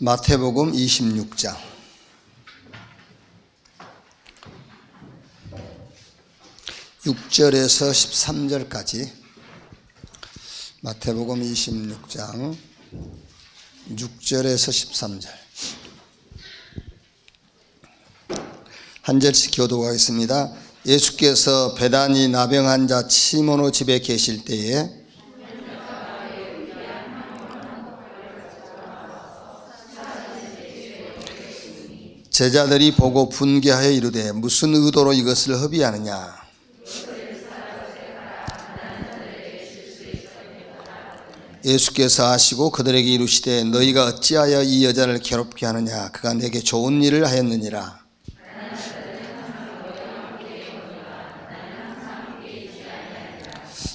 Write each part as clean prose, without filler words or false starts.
마태복음 26장 6절에서 13절까지 마태복음 26장 6절에서 13절 한 절씩 교독하겠습니다. 예수께서 베다니 나병 자 시몬의 집에 계실 때에 제자들이 보고 분개하여 이르되 무슨 의도로 이것을 허비하느냐. 예수께서 아시고 그들에게 이르시되 너희가 어찌하여 이 여자를 괴롭게 하느냐. 그가 내게 좋은 일을 하였느니라.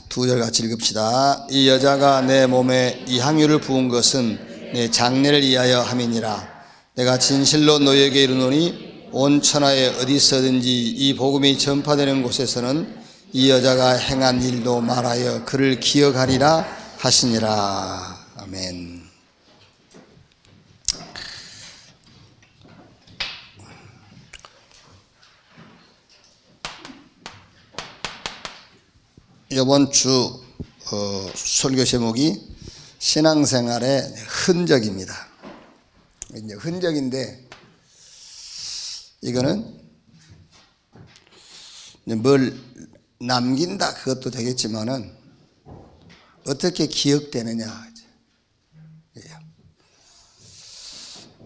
두 절 같이 읽읍시다. 이 여자가 내 몸에 이 향유를 부은 것은 내 장례를 위하여 함이니라. 내가 진실로 너희에게 이르노니 온 천하에 어디서든지 이 복음이 전파되는 곳에서는 이 여자가 행한 일도 말하여 그를 기억하리라 하시니라. 아멘. 이번 주 설교 제목이 신앙생활의 흔적입니다. 이제 흔적인데 이거는 뭘 남긴다 그것도 되겠지만은 어떻게 기억되느냐.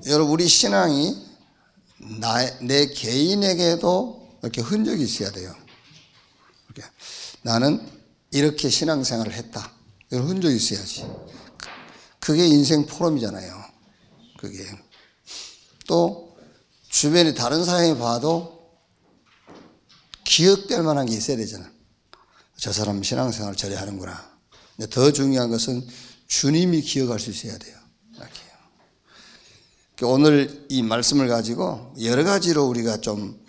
여러분 우리 신앙이 내 개인에게도 이렇게 흔적이 있어야 돼요. 나는 이렇게 신앙생활을 했다. 이런 흔적이 있어야지. 그게 인생 포럼이잖아요. 그게 또 주변에 다른 사람이 봐도 기억될 만한 게 있어야 되잖아. 저 사람 신앙생활을 저래 하는구나. 근데 더 중요한 것은 주님이 기억할 수 있어야 돼요. 이렇게요. 오늘 이 말씀을 가지고 여러 가지로 우리가 좀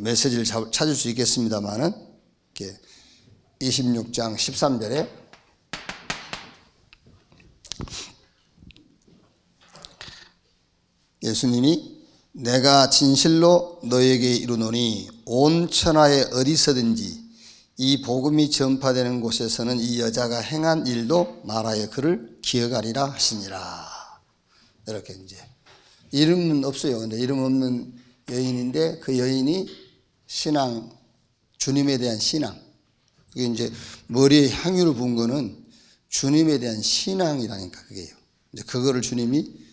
메시지를 찾을 수 있겠습니다만은 26장 13절에 예수님이 내가 진실로 너에게 이르노니 온 천하에 어디서든지 이 복음이 전파되는 곳에서는 이 여자가 행한 일도 말하여 그를 기억하리라 하시니라. 이렇게 이제 이름은 없어요. 근데 이름 없는 여인인데 그 여인이 신앙, 주님에 대한 신앙. 그게 이제 머리에 향유를 부은 거는 주님에 대한 신앙이라니까 그게요. 이제 그거를 주님이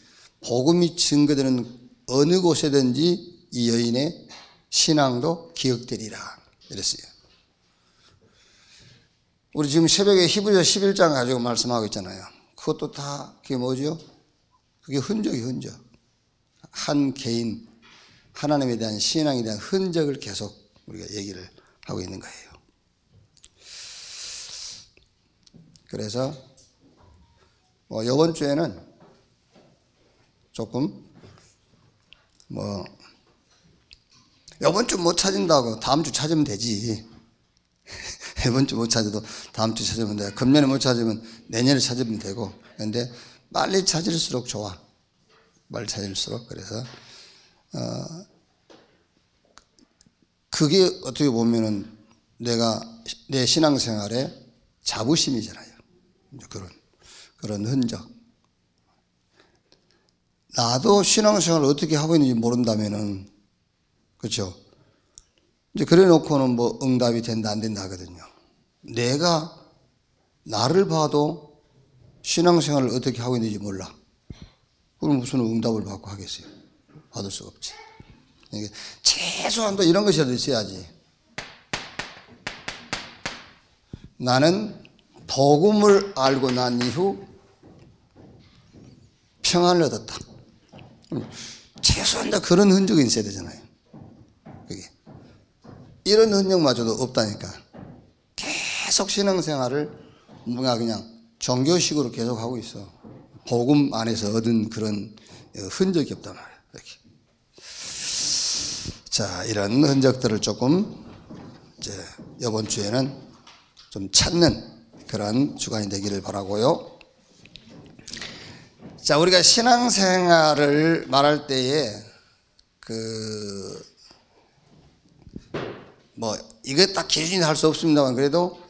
복음이 증거되는 어느 곳에든지 이 여인의 신앙도 기억되리라 이랬어요. 우리 지금 새벽에 히브리서 11장 가지고 말씀하고 있잖아요. 그것도 다 그게 뭐죠? 그게 흔적이 흔적. 한 개인 하나님에 대한 신앙에 대한 흔적을 계속 우리가 얘기를 하고 있는 거예요. 그래서 이번 주에는 조금 이번 주 못 찾은다고 다음 주 찾으면 되지. 이번 주 못 찾아도 다음 주 찾으면 돼. 금년에 못 찾으면 내년에 찾으면 되고. 그런데 빨리 찾을수록 좋아. 빨리 찾을수록. 그래서 그게 어떻게 보면은 내 신앙생활의 자부심이잖아요. 그런 흔적. 나도 신앙생활을 어떻게 하고 있는지 모른다면은, 그렇죠? 이제 그래 놓고는 뭐 응답이 된다, 안 된다 하거든요. 내가 나를 봐도 신앙생활을 어떻게 하고 있는지 몰라. 그럼 무슨 응답을 받고 하겠어요? 받을 수가 없지. 그러니까 최소한 또 이런 것이라도 있어야지. 나는 복음을 알고 난 이후 평안을 얻었다. 최소한 다 그런 흔적이 있어야 되잖아요. 그게. 이런 흔적마저도 없다니까. 계속 신앙생활을 뭔가 그냥 종교식으로 계속 하고 있어. 복음 안에서 얻은 그런 흔적이 없단 말이야. 이렇게. 자, 이런 흔적들을 조금 이제 이번 주에는 좀 찾는 그런 주간이 되기를 바라고요. 자, 우리가 신앙생활을 말할 때에 이거 딱 기준이 할 수 없습니다만 그래도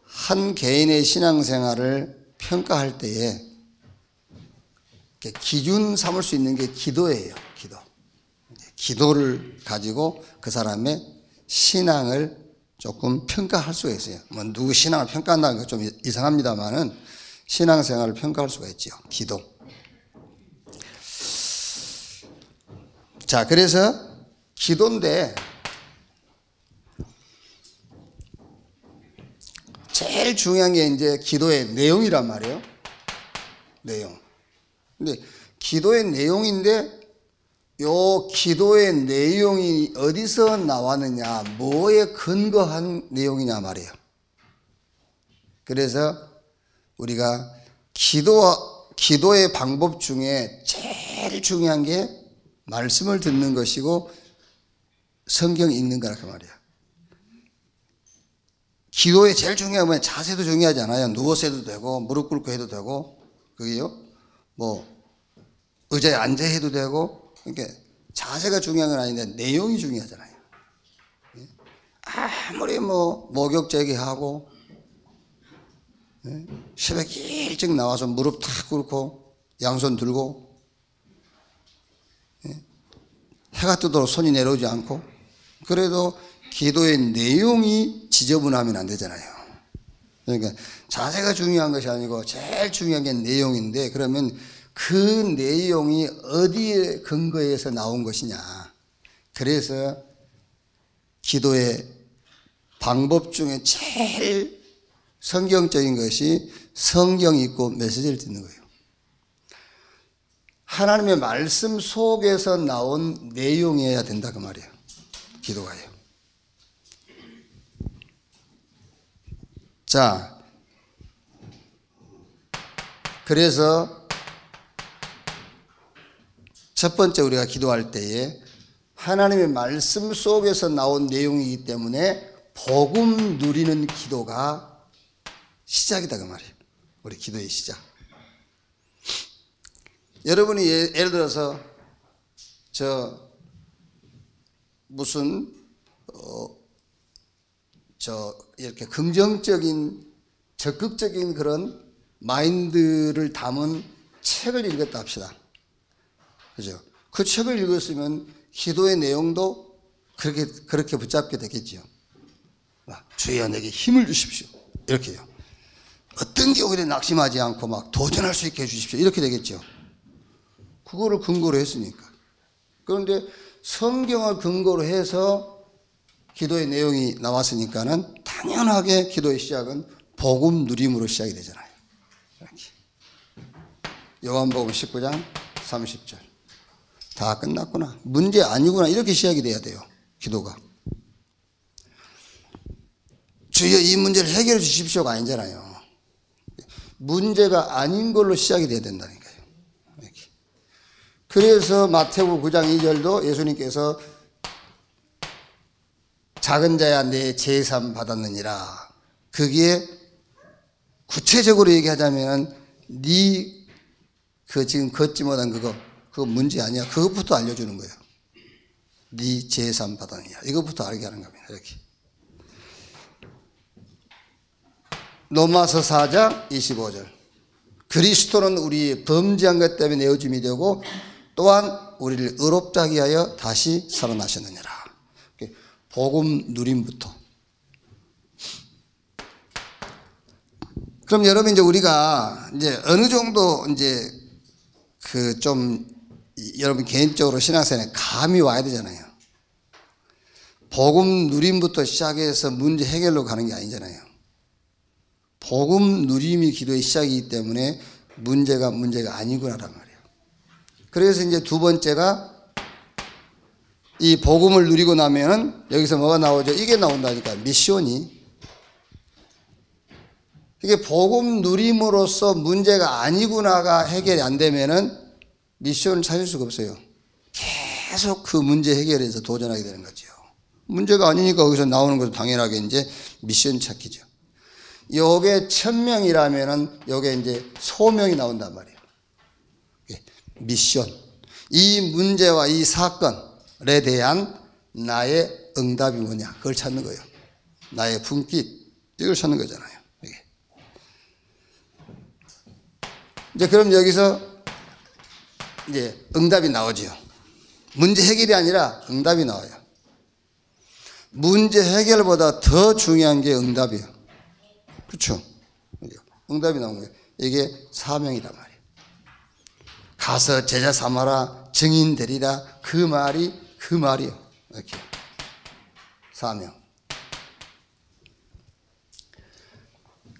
한 개인의 신앙생활을 평가할 때에 기준 삼을 수 있는 게 기도예요. 기도를 가지고 그 사람의 신앙을 조금 평가할 수가 있어요. 뭐 누구 신앙을 평가한다는 건 좀 이상합니다만은 신앙생활을 평가할 수가 있죠. 기도. 자, 그래서 기도인데 제일 중요한 게 이제 기도의 내용이란 말이에요. 내용. 근데 기도의 내용인데 요 기도의 내용이 어디서 나왔느냐, 뭐에 근거한 내용이냐 말이에요. 그래서 우리가 기도의 방법 중에 제일 중요한 게 말씀을 듣는 것이고 성경 읽는 거라 그 말이에요. 기도에 제일 중요한 건 자세도 중요하지 않아요. 누워서 해도 되고 무릎 꿇고 해도 되고 그게요. 뭐 의자에 앉아 해도 되고 그러니까 자세가 중요한 건 아닌데 내용이 중요하잖아요. 아무리 뭐 목욕 제기하고 새벽 일찍 나와서 무릎 탁 꿇고 양손 들고 해가 뜨도록 손이 내려오지 않고 그래도 기도의 내용이 지저분하면 안 되잖아요. 그러니까 자세가 중요한 것이 아니고 제일 중요한 게 내용인데 그러면 그 내용이 어디에 근거해서 나온 것이냐. 그래서 기도의 방법 중에 제일 성경적인 것이 성경 읽고 메시지를 듣는 거예요. 하나님의 말씀 속에서 나온 내용이어야 된다 그 말이에요. 기도가요. 자, 그래서 첫 번째 우리가 기도할 때에 하나님의 말씀 속에서 나온 내용이기 때문에 복음 누리는 기도가 시작이다 그 말이에요. 우리 기도의 시작. 여러분이 예를 들어서 이렇게 긍정적인 적극적인 그런 마인드를 담은 책을 읽었다 합시다. 그죠? 그 책을 읽었으면 기도의 내용도 그렇게 붙잡게 되겠죠. 주여 내게 힘을 주십시오. 이렇게요. 어떤 경우에 낙심하지 않고 막 도전할 수 있게 해주십시오. 이렇게 되겠죠. 그거를 근거로 했으니까. 그런데 성경을 근거로 해서 기도의 내용이 나왔으니까는 당연하게 기도의 시작은 복음 누림으로 시작이 되잖아요. 이렇게. 요한복음 19장 30절. 다 끝났구나. 문제 아니구나. 이렇게 시작이 돼야 돼요. 기도가. 주여 이 문제를 해결해 주십시오가 아니잖아요. 문제가 아닌 걸로 시작이 돼야 된다니까요. 이렇게. 그래서 마태복음 9장 2절도 예수님께서 작은 자야 내 제삼 받았느니라. 그게 구체적으로 얘기하자면 지금 걷지 못한 그거 문제 아니야. 그것부터 알려주는 거예요. 네 제삼 받았느냐. 이것부터 알게 하는 겁니다. 이렇게. 로마서 4장 25절. 그리스도는 우리 범죄한 것 때문에 내어짐이 되고 또한 우리를 의롭게 하기 위하여 다시 살아나셨느니라. 복음 누림부터. 그럼 여러분 이제 우리가 이제 어느 정도 이제 여러분 개인적으로 신앙생활에 감이 와야 되잖아요. 복음 누림부터 시작해서 문제 해결로 가는 게 아니잖아요. 복음 누림이 기도의 시작이기 때문에 문제가 아니구나란 말이에요. 그래서 이제 두 번째가 이 복음을 누리고 나면 여기서 뭐가 나오죠? 이게 나온다니까. 미션이. 이게 복음 누림으로써 문제가 아니구나가 해결이 안 되면은 미션을 찾을 수가 없어요. 계속 그 문제 해결에서 도전하게 되는 거죠. 문제가 아니니까 거기서 나오는 것도 당연하게 이제 미션 찾기죠. 요게 1000명이라면은 요게 이제 소명이 나온단 말이에요. 미션, 이 문제와 이 사건에 대한 나의 응답이 뭐냐, 그걸 찾는 거예요. 나의 품격, 이걸 찾는 거잖아요. 이게. 이제 그럼 여기서 이제 응답이 나오죠. 문제 해결이 아니라 응답이 나와요. 문제 해결보다 더 중요한 게 응답이에요. 그렇죠? 응답이 나온 거예요. 이게 사명이란 말이에요. 가서 제자 삼아라, 증인 되리라, 그 말이에요. 이렇게. 사명.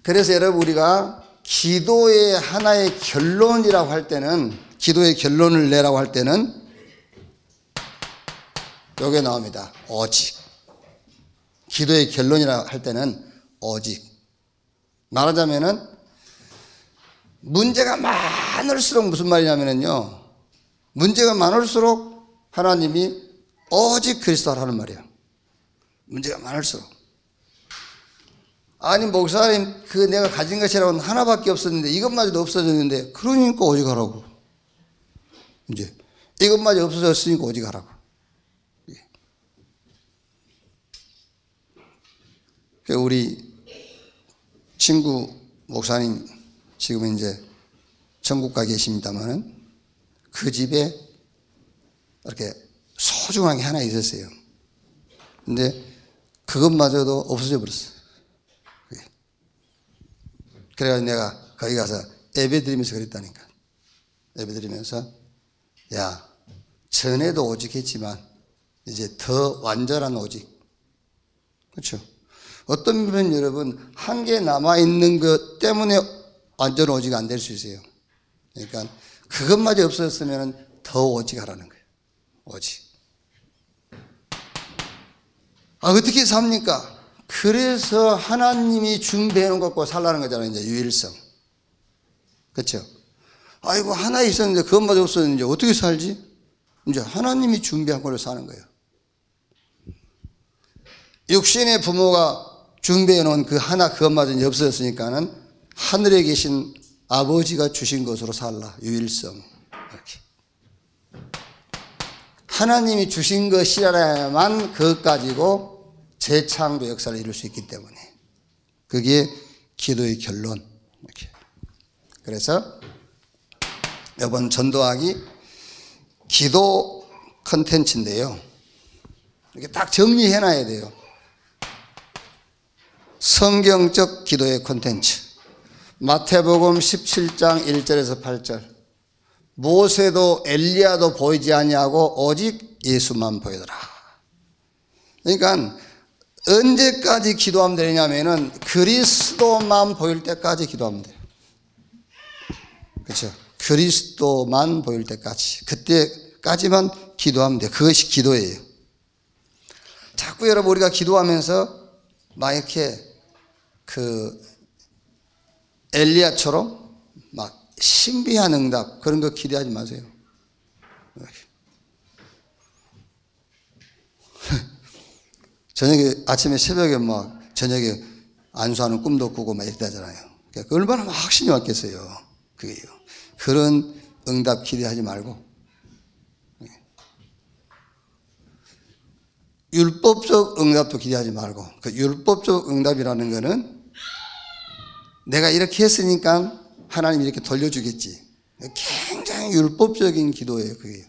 그래서 여러분, 우리가 기도의 하나의 결론이라고 할 때는, 기도의 결론을 내라고 할 때는 요게 나옵니다. 오직. 기도의 결론이라고 할 때는 오직. 말하자면은 문제가 많을수록 무슨 말이냐면요, 문제가 많을수록 하나님이 오직 그리스도라는 말이에요. 문제가 많을수록. 아니, 목사님, 그 내가 가진 것이라고는 하나밖에 없었는데 이것마저도 없어졌는데, 그러니까 오직 하라고. 이제 이것마저 없어졌으니까 오직 하라고. 우리 친구 목사님 지금 이제 천국 가 계십니다만은, 그 집에 이렇게 소중한 게 하나 있었어요. 근데 그것마저도 없어져 버렸어. 그래가지고 내가 거기 가서 예배 드리면서 그랬다니까. 예배 드리면서, 야, 전에도 오직 했지만 이제 더 완전한 오직. 그렇죠? 어떤 분은 여러분, 한 개 남아있는 것 때문에 완전 오직 안 될 수 있어요. 그러니까 그것마저 없었으면 더 오직 하라는 거예요. 오직. 어떻게 삽니까? 그래서 하나님이 준비해 놓은 것 갖고 살라는 거잖아요. 이제 유일성. 그렇죠? 아이고, 하나 있었는데 그것마저 없었는데 어떻게 살지? 이제 하나님이 준비한 걸로 사는 거예요. 육신의 부모가 준비해 놓은 그 하나, 그것마저 이제 없어졌으니까는 하늘에 계신 아버지가 주신 것으로 살라. 유일성. 이렇게. 하나님이 주신 것이라야만 그것 가지고 재창조 역사를 이룰 수 있기 때문에, 그게 기도의 결론. 이렇게. 그래서 이번 전도하기 기도 컨텐츠인데요, 이렇게 딱 정리해 놔야 돼요. 성경적 기도의 콘텐츠. 마태복음 17장 1절에서 8절. 모세도 엘리야도 보이지 아니하고 오직 예수만 보이더라. 그러니까 언제까지 기도하면 되냐면은 그리스도만 보일 때까지 기도하면 돼요. 그렇죠? 그리스도만 보일 때까지. 그때까지만 기도하면 돼요. 그것이 기도예요. 자꾸 여러분, 우리가 기도하면서 막 이렇게 엘리야처럼 막 신비한 응답, 그런 거 기대하지 마세요. 저녁에, 아침에 새벽에 막 저녁에 안수하는 꿈도 꾸고 막 이랬다잖아요. 그러니까 얼마나 막 확신이 왔겠어요. 그게요. 그런 응답 기대하지 말고, 율법적 응답도 기대하지 말고, 그 율법적 응답이라는 거는 내가 이렇게 했으니까 하나님이 이렇게 돌려주겠지. 굉장히 율법적인 기도예요, 그게.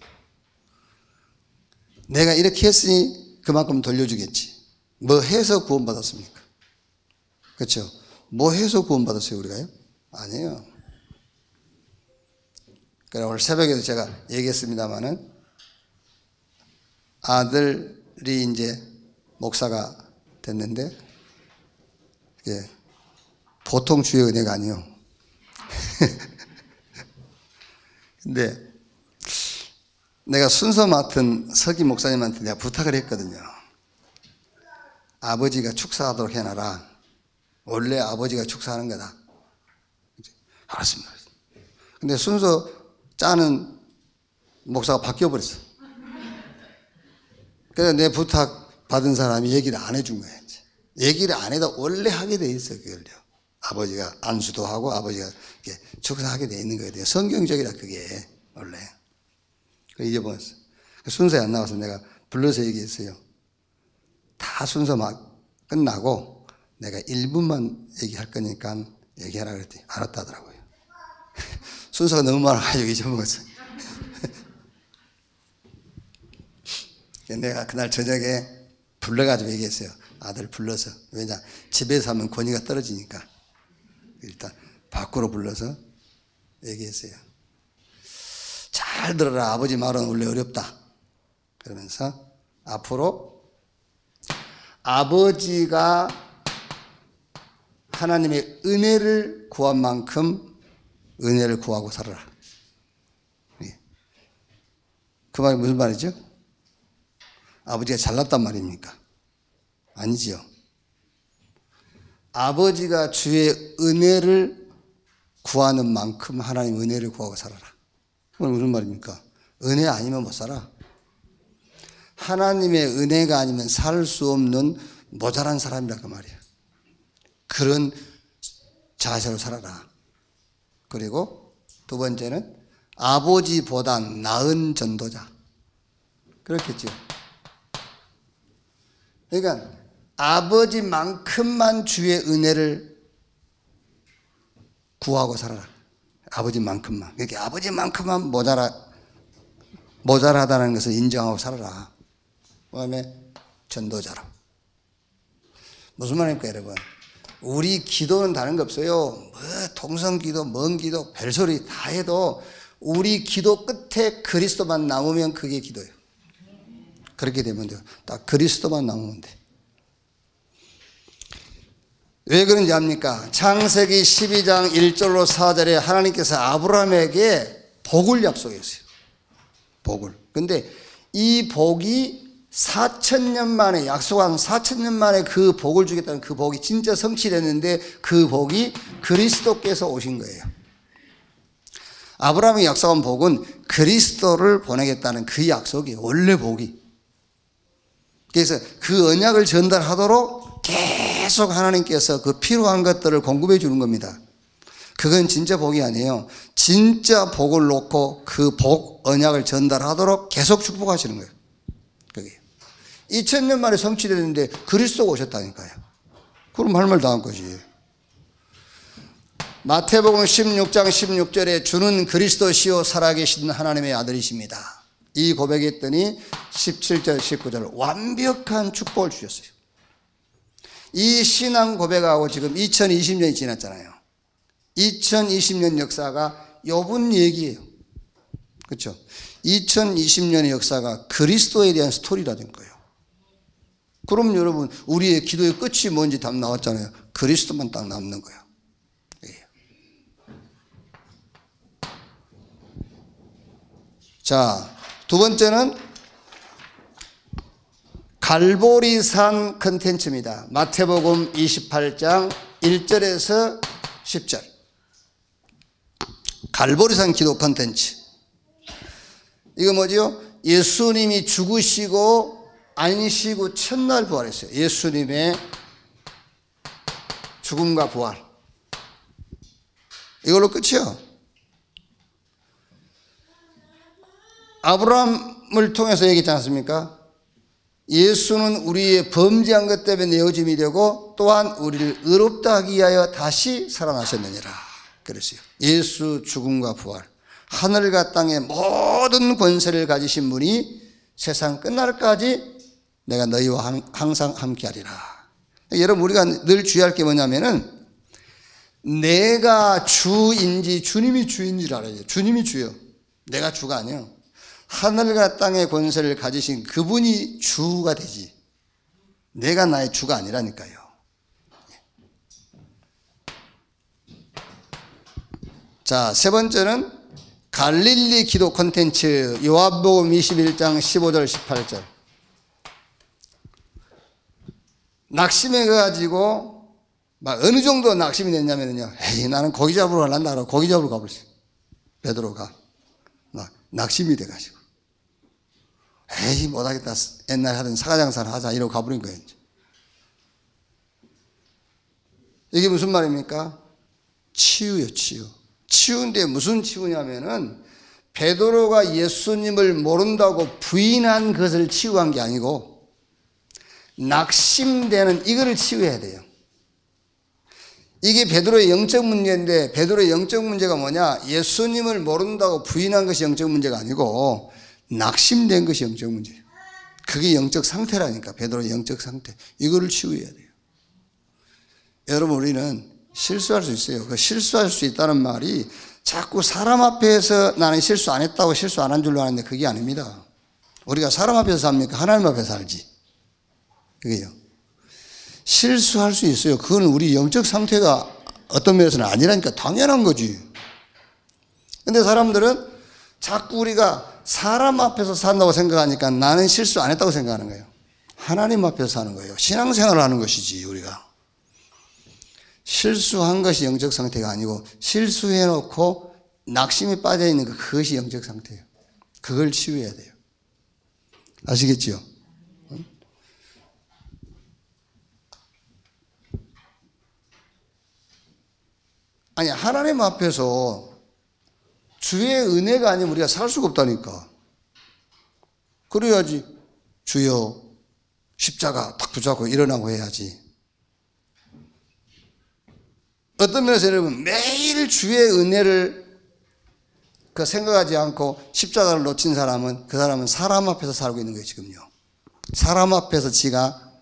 내가 이렇게 했으니 그만큼 돌려주겠지. 뭐 해서 구원받았습니까? 그렇죠? 뭐 해서 구원받았어요, 우리가요? 아니에요. 그래, 오늘 새벽에도 제가 얘기했습니다마는, 아들이 이제 목사가 됐는데, 이게 보통 주의 은혜가 아니에요. 근데 내가 순서 맡은 서기 목사님한테 내가 부탁을 했거든요. 아버지가 축사하도록 해놔라. 원래 아버지가 축사하는 거다. 알았습니다. 근데 순서 짜는 목사가 바뀌어버렸어. 그래서 내 부탁 받은 사람이 얘기를 안 해준 거예요. 얘기를 안 해도 원래 하게 돼 있어요, 그걸요. 아버지가 안수도 하고 아버지가 이렇게 축사하게 돼 있는 거예요. 성경적이라, 그게 원래. 잊어버렸어. 순서에 안 나와서 내가 불러서 얘기했어요. 다 순서 막 끝나고 내가 1분만 얘기할 거니까 얘기하라 그랬더니 알았다 하더라고요. 순서가 너무 많아가지고 잊어먹었어요. 내가 그날 저녁에 불러가지고 얘기했어요. 아들 불러서. 왜냐, 집에서 하면 권위가 떨어지니까 일단 밖으로 불러서 얘기했어요. 잘 들어라. 아버지 말은 원래 어렵다. 그러면서 앞으로 아버지가 하나님의 은혜를 구한 만큼 은혜를 구하고 살아라. 그 말이 무슨 말이죠? 아버지가 잘났단 말입니까? 아니지요. 아버지가 주의 은혜를 구하는 만큼 하나님 은혜를 구하고 살아라. 그건 무슨 말입니까? 은혜 아니면 못 살아. 하나님의 은혜가 아니면 살 수 없는 모자란 사람이라 그 말이야. 그런 자세로 살아라. 그리고 두 번째는 아버지보다 나은 전도자. 그렇겠죠. 그러니까 아버지만큼만 주의 은혜를 구하고 살아라. 아버지만큼만. 그러니까 아버지만큼만 모자라다는 것을 인정하고 살아라. 그 다음에 전도자로. 무슨 말입니까, 여러분? 우리 기도는 다른 거 없어요. 뭐 통성기도, 먼 기도, 별소리 다 해도 우리 기도 끝에 그리스도만 남으면 그게 기도예요. 그렇게 되면 돼요. 딱 그리스도만 남으면 돼. 왜 그런지 압니까? 창세기 12장 1절로 4절에 하나님께서 아브라함에게 복을 약속했어요. 복을. 근데 이 복이 4,000년 만에, 약속한 4,000년 만에 그 복을 주겠다는 그 복이 진짜 성취됐는데 그 복이 그리스도께서 오신 거예요. 아브라함이 약속한 복은 그리스도를 보내겠다는 그 약속이에요. 원래 복이. 그래서 그 언약을 전달하도록 계속 하나님께서 그 필요한 것들을 공급해 주는 겁니다. 그건 진짜 복이 아니에요. 진짜 복을 놓고 그 복, 언약을 전달하도록 계속 축복하시는 거예요. 그게 2000년 만에 성취됐는데 그리스도가 오셨다니까요. 그럼 할 말 다 한 거지. 마태복음 16장 16절에 주는 그리스도시요 살아계신 하나님의 아들이십니다. 이 고백했더니 17절 19절 완벽한 축복을 주셨어요. 이 신앙 고백하고 지금 2020년이 지났잖아요. 2020년 역사가 요번 얘기예요. 그렇죠? 2020년의 역사가 그리스도에 대한 스토리라는 거예요. 그럼 여러분 우리의 기도의 끝이 뭔지 답 나왔잖아요. 그리스도만 딱 남는 거예요. 자, 두 번째는 갈보리산 컨텐츠입니다. 마태복음 28장 1절에서 10절. 갈보리산 기도 컨텐츠. 이거 뭐죠? 예수님이 죽으시고 안식후 첫날 부활했어요. 예수님의 죽음과 부활. 이걸로 끝이요. 아브라함을 통해서 얘기했지 않습니까? 예수는 우리의 범죄한 것 때문에 내어짐이 되고 또한 우리를 의롭다 하기 위하여 다시 살아나셨느니라 그랬어요. 예수 죽음과 부활. 하늘과 땅의 모든 권세를 가지신 분이 세상 끝날까지 내가 너희와 항상 함께하리라. 여러분 우리가 늘 주의할 게 뭐냐면은 내가 주인지 주님이 주인지를 알아요. 주님이 주요. 내가 주가 아니에요. 하늘과 땅의 권세를 가지신 그분이 주가 되지. 내가 나의 주가 아니라니까요. 자, 세 번째는 갈릴리 기도 콘텐츠 요한복음 21장 15절 18절. 낙심해 가지고 막 어느 정도 낙심이 됐냐면요. 에이 나는 고기 잡으러 갈란다. 고기 잡으러 가버렸어요. 베드로가 막 낙심이 돼가지고 에이 못하겠다. 옛날에 하던 사과장사를 하자 이러고 가버린 거예요. 이게 무슨 말입니까? 치유요 치유. 치유인데 무슨 치유냐면은 베드로가 예수님을 모른다고 부인한 것을 치유한 게 아니고 낙심되는 이거를 치유해야 돼요. 이게 베드로의 영적 문제인데, 베드로의 영적 문제가 뭐냐? 예수님을 모른다고 부인한 것이 영적 문제가 아니고 낙심된 것이 영적 문제예요. 그게 영적 상태라니까. 베드로의 영적 상태. 이거를 치유해야 돼요. 여러분, 우리는 실수할 수 있어요. 그 실수할 수 있다는 말이 자꾸 사람 앞에서 나는 실수 안 했다고 실수 안 한 줄로 아는데 그게 아닙니다. 우리가 사람 앞에서 삽니까? 하나님 앞에서 살지. 그게요. 실수할 수 있어요. 그건 우리 영적 상태가 어떤 면에서는 아니라니까 당연한 거지. 근데 사람들은 자꾸 우리가 사람 앞에서 산다고 생각하니까 나는 실수 안 했다고 생각하는 거예요. 하나님 앞에서 사는 거예요. 신앙생활을 하는 것이지, 우리가. 실수한 것이 영적 상태가 아니고 실수해놓고 낙심이 빠져있는 그것이 영적 상태예요. 그걸 치유해야 돼요. 아시겠죠? 아니, 하나님 앞에서 주의 은혜가 아니면 우리가 살 수가 없다니까. 그래야지 주여 십자가 딱 붙잡고 일어나고 해야지. 어떤 면에서 여러분 매일 주의 은혜를 생각하지 않고 십자가를 놓친 사람은 그 사람은 사람 앞에서 살고 있는 거예요. 지금요. 사람 앞에서 지가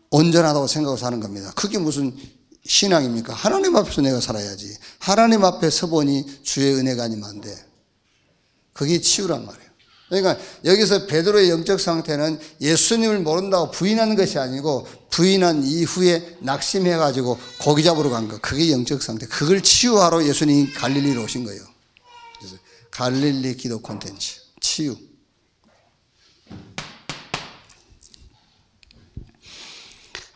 온전하다고 생각하고 사는 겁니다. 그게 무슨 신앙입니까? 하나님 앞에서 내가 살아야지. 하나님 앞에 서보니 주의 은혜가 아니면 안 돼. 그게 치유란 말이에요. 그러니까 여기서 베드로의 영적 상태는 예수님을 모른다고 부인하는 것이 아니고 부인한 이후에 낙심해가지고 고기 잡으러 간 거. 그게 영적 상태. 그걸 치유하러 예수님이 갈릴리로 오신 거예요. 그래서 갈릴리 기도 콘텐츠. 치유.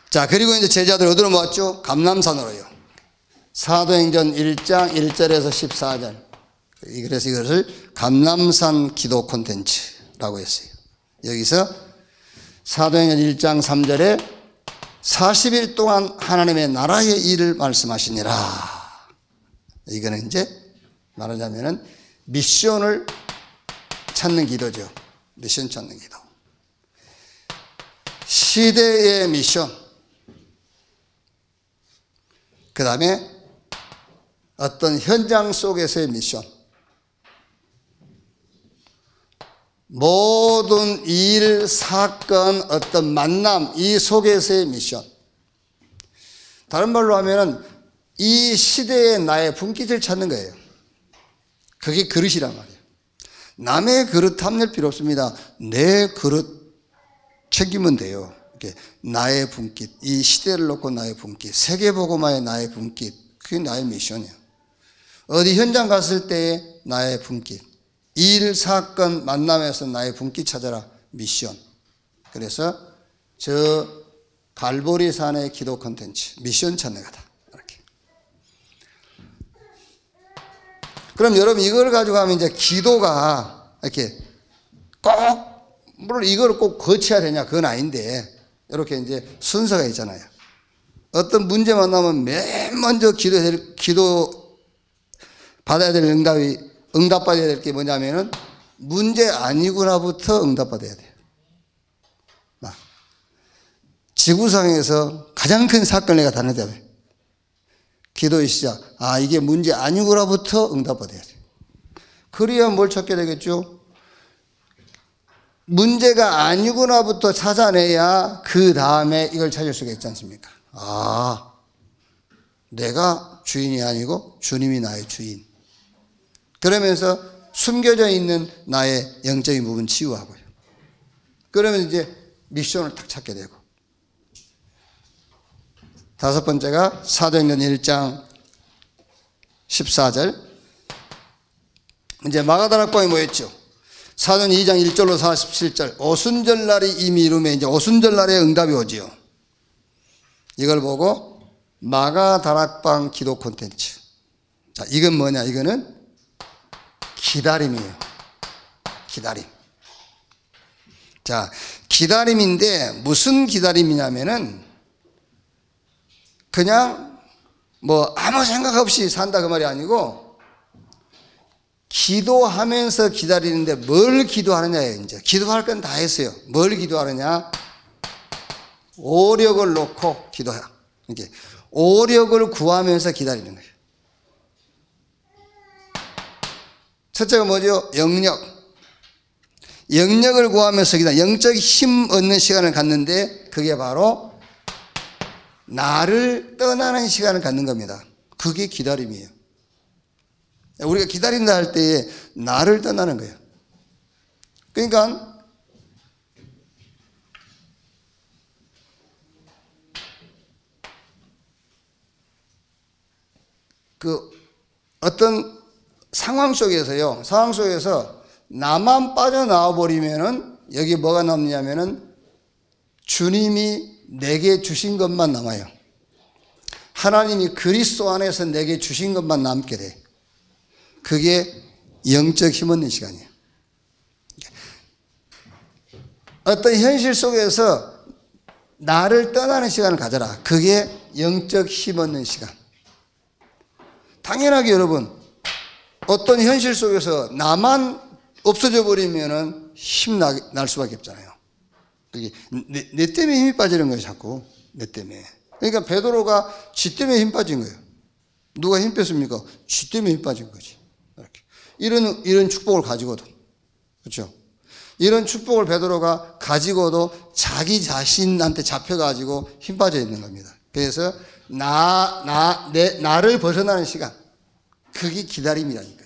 자, 그리고 이제 제자들 어디로 모았죠? 감람산으로요. 사도행전 1장 1절에서 14절. 그래서 이것을 감람산 기도 콘텐츠라고 했어요. 여기서 사도행전 1장 3절에 40일 동안 하나님의 나라의 일을 말씀하시니라. 이거는 이제 말하자면은 미션을 찾는 기도죠. 미션 찾는 기도. 시대의 미션. 그 다음에 어떤 현장 속에서의 미션. 모든 일, 사건, 어떤 만남, 이 속에서의 미션. 다른 말로 하면은 이 시대의 나의 분깃을 찾는 거예요. 그게 그릇이란 말이에요. 남의 그릇 탐낼 필요 없습니다. 내 그릇 챙기면 돼요. 이렇게 나의 분깃, 이 시대를 놓고 나의 분깃, 세계복음화의 나의 분깃, 그게 나의 미션이에요. 어디 현장 갔을 때의 나의 분깃, 일, 사건, 만남에서 나의 분깃 찾아라. 미션. 그래서 저 갈보리산의 기도 콘텐츠, 미션 찾는 거다. 이렇게. 그럼 여러분 이걸 가지고 하면 이제 기도가 이렇게 꼭, 물론 이걸 꼭 거쳐야 되냐? 그건 아닌데, 이렇게 이제 순서가 있잖아요. 어떤 문제 만나면 맨 먼저 기도 받아야 될 응답받아야 될 게 뭐냐면은 문제 아니구나부터 응답받아야 돼요. 지구상에서 가장 큰 사건을 내가 다루다 기도의 시작. 아, 이게 문제 아니구나부터 응답받아야 돼요. 그래야 뭘 찾게 되겠죠? 문제가 아니구나부터 찾아내야 그 다음에 이걸 찾을 수가 있지 않습니까? 아, 내가 주인이 아니고 주님이 나의 주인. 그러면서 숨겨져 있는 나의 영적인 부분 치유하고요. 그러면 이제 미션을 딱 찾게 되고. 다섯 번째가 사도행전 1장 14절. 이제 마가다락방에 모였죠. 사도행전 2장 1절로 47절. 오순절 날이 이미 이루면 이제 오순절 날에 응답이 오지요. 이걸 보고 마가다락방 기도 콘텐츠. 자, 이건 뭐냐? 이거는 기다림이에요. 기다림. 자, 기다림인데 무슨 기다림이냐면은 그냥 뭐 아무 생각 없이 산다 그 말이 아니고 기도하면서 기다리는데 뭘 기도하느냐예요. 이제 기도할 건 다 했어요. 뭘 기도하느냐? 오력을 놓고 기도해요. 이렇게 오력을 구하면서 기다리는 거예요. 첫째가 뭐죠? 영력. 영력을 구하면서 기다려. 영적 힘 얻는 시간을 갖는데 그게 바로 나를 떠나는 시간을 갖는 겁니다. 그게 기다림이에요. 우리가 기다린다 할 때에 나를 떠나는 거예요. 그러니까 그 어떤 상황 속에서요. 상황 속에서 나만 빠져나와 버리면은 여기 뭐가 남냐면은 주님이 내게 주신 것만 남아요. 하나님이 그리스도 안에서 내게 주신 것만 남게 돼. 그게 영적 힘 얻는 시간이에요. 어떤 현실 속에서 나를 떠나는 시간을 가져라. 그게 영적 힘 얻는 시간. 당연하게 여러분, 어떤 현실 속에서 나만 없어져 버리면은 힘 날 수밖에 없잖아요. 내 때문에 힘이 빠지는 거예요, 자꾸. 내 때문에. 그러니까 베드로가 지 때문에 힘 빠진 거예요. 누가 힘 뺐습니까? 지 때문에 힘 빠진 거지. 이렇게. 이런 축복을 가지고도. 그렇죠? 이런 축복을 베드로가 가지고도 자기 자신한테 잡혀가지고 힘 빠져 있는 겁니다. 그래서 나를 벗어나는 시간. 그게 기다림이라니까.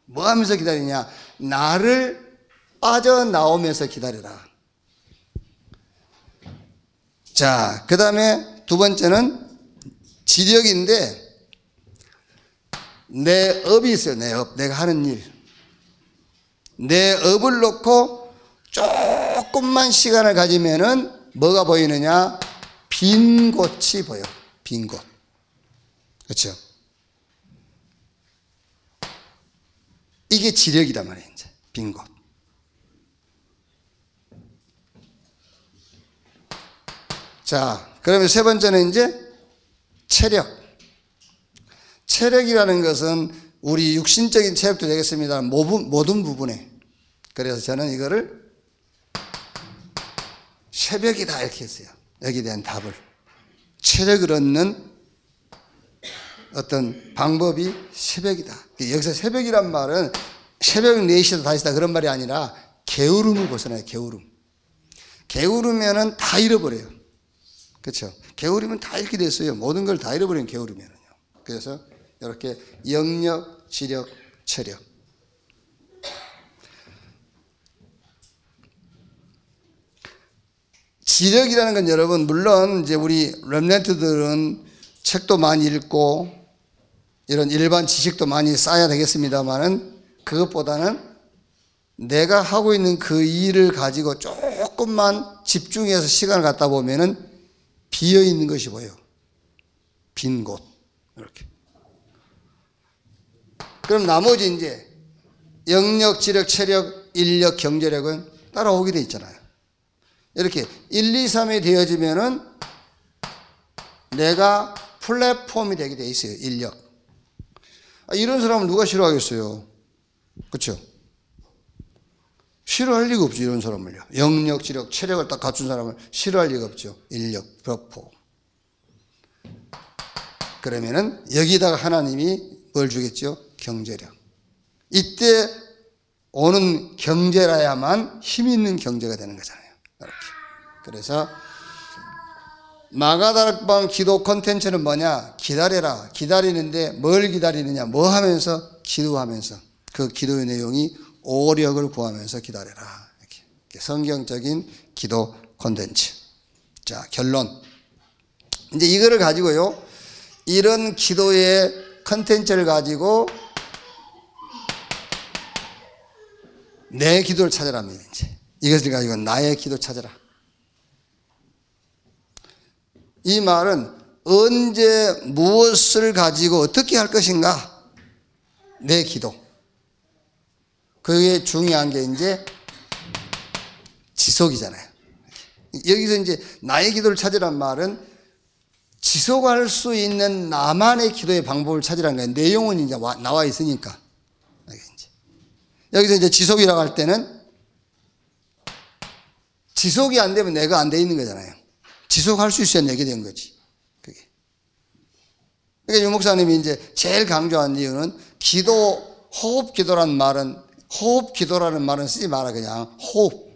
뭐 하면서 기다리냐? 나를 빠져나오면서 기다려라. 자, 그 다음에 두 번째는 지력인데, 내 업이 있어요. 내 업. 내가 하는 일. 내 업을 놓고 조금만 시간을 가지면은 뭐가 보이느냐? 빈 곳이 보여. 빈 곳. 그렇죠? 이게 지력이란 말이에요. 이제 빈 곳. 자, 그러면 세 번째는 이제 체력. 체력이라는 것은 우리 육신적인 체력도 되겠습니다. 모든 부분에. 그래서 저는 이거를 새벽이다 이렇게 했어요. 여기에 대한 답을. 체력을 얻는 어떤 방법이 새벽이다. 여기서 새벽이란 말은 새벽 4시에도 다시다 그런 말이 아니라 게으름을 벗어나요. 게으름. 게으르면은 다 잃어버려요. 그렇죠? 게으르면 다 잃게 됐어요. 모든 걸 다 잃어버리는 게으르면은요. 그래서 이렇게 영력, 지력, 체력. 지력이라는 건 여러분, 물론 이제 우리 렘넌트들은 책도 많이 읽고 이런 일반 지식도 많이 쌓아야 되겠습니다만은 그것보다는 내가 하고 있는 그 일을 가지고 조금만 집중해서 시간을 갖다 보면은 비어 있는 것이 보여요. 빈 곳. 이렇게. 그럼 나머지 이제 영력, 지력, 체력, 인력, 경제력은 따라오게 돼 있잖아요. 이렇게 1, 2, 3이 되어지면은 내가 플랫폼이 되게 돼 있어요. 인력. 이런 사람을 누가 싫어하겠어요? 그렇죠? 싫어할 리가 없죠. 이런 사람을요. 영력, 지력, 체력을 딱 갖춘 사람을 싫어할 리가 없죠. 인력, 플랫폼. 그러면은 여기다가 하나님이 뭘 주겠죠? 경제력. 이때 오는 경제라야만 힘 있는 경제가 되는 거잖아요. 이렇게. 그래서 마가다락방 기도 콘텐츠는 뭐냐? 기다려라. 기다리는데 뭘 기다리느냐? 뭐 하면서? 기도하면서. 그 기도의 내용이 오력을 구하면서 기다려라. 이렇게. 성경적인 기도 콘텐츠. 자, 결론. 이제 이거를 가지고요. 이런 기도의 콘텐츠를 가지고 내 기도를 찾으랍니다. 이제. 이것을 가지고 나의 기도 찾으라. 이 말은 언제 무엇을 가지고 어떻게 할 것인가? 내 기도. 그게 중요한 게 이제 지속이잖아요. 여기서 이제 나의 기도를 찾으란 말은 지속할 수 있는 나만의 기도의 방법을 찾으라는 거예요. 내용은 이제 나와 있으니까. 여기서 이제 지속이라고 할 때는 지속이 안 되면 내가 안 돼 있는 거잖아요. 지속할 수 있어야 내게 된 거지. 그게. 그러니까 유 목사님이 이제 제일 강조한 이유는 호흡 기도라는 말은 쓰지 마라. 그냥 호흡.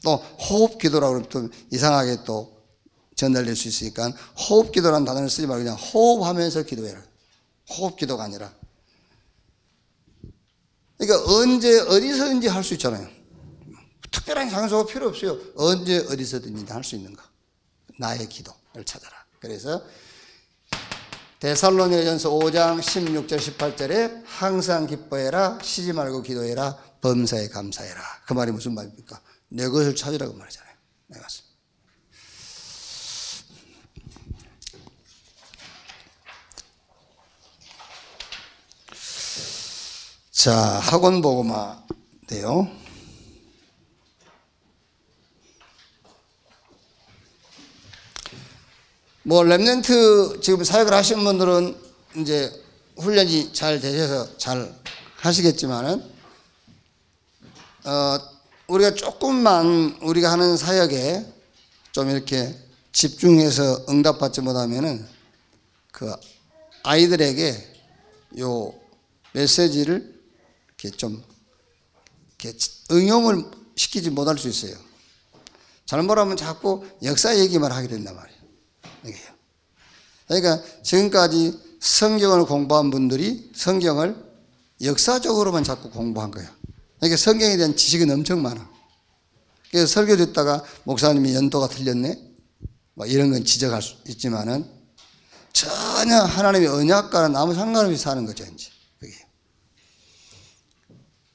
또 호흡 기도라고 그러면 또 이상하게 또 전달될 수 있으니까 호흡 기도라는 단어를 쓰지 말고 그냥 호흡하면서 기도해라. 호흡 기도가 아니라. 그러니까 언제 어디서든지 할 수 있잖아요. 특별한 장소가 필요 없어요. 언제 어디서든지 할 수 있는 거. 나의 기도를 찾아라. 그래서 데살로니가전서 5장 16절 18절에 항상 기뻐해라, 쉬지 말고 기도해라, 범사에 감사해라. 그 말이 무슨 말입니까? 내 것을 찾으라고 말이잖아요. 내 것을. 자, 학원 보고마인데요. 뭐 렘넌트 지금 사역을 하시는 분들은 이제 훈련이 잘 되셔서 잘 하시겠지만은 우리가 조금만 우리가 하는 사역에 좀 이렇게 집중해서 응답받지 못하면은 그 아이들에게 요 메시지를 이렇게 좀 이렇게 응용을 시키지 못할 수 있어요. 잘못하면 자꾸 역사 얘기만 하게 된단 말이에요. 그러니까 지금까지 성경을 공부한 분들이 성경을 역사적으로만 자꾸 공부한 거예요. 그러니까 성경에 대한 지식은 엄청 많아. 그래서 설교 듣다가 목사님이 연도가 틀렸네? 뭐 이런 건 지적할 수 있지만은 전혀 하나님의 언약과는 아무 상관없이 사는 거죠, 이제. 그게.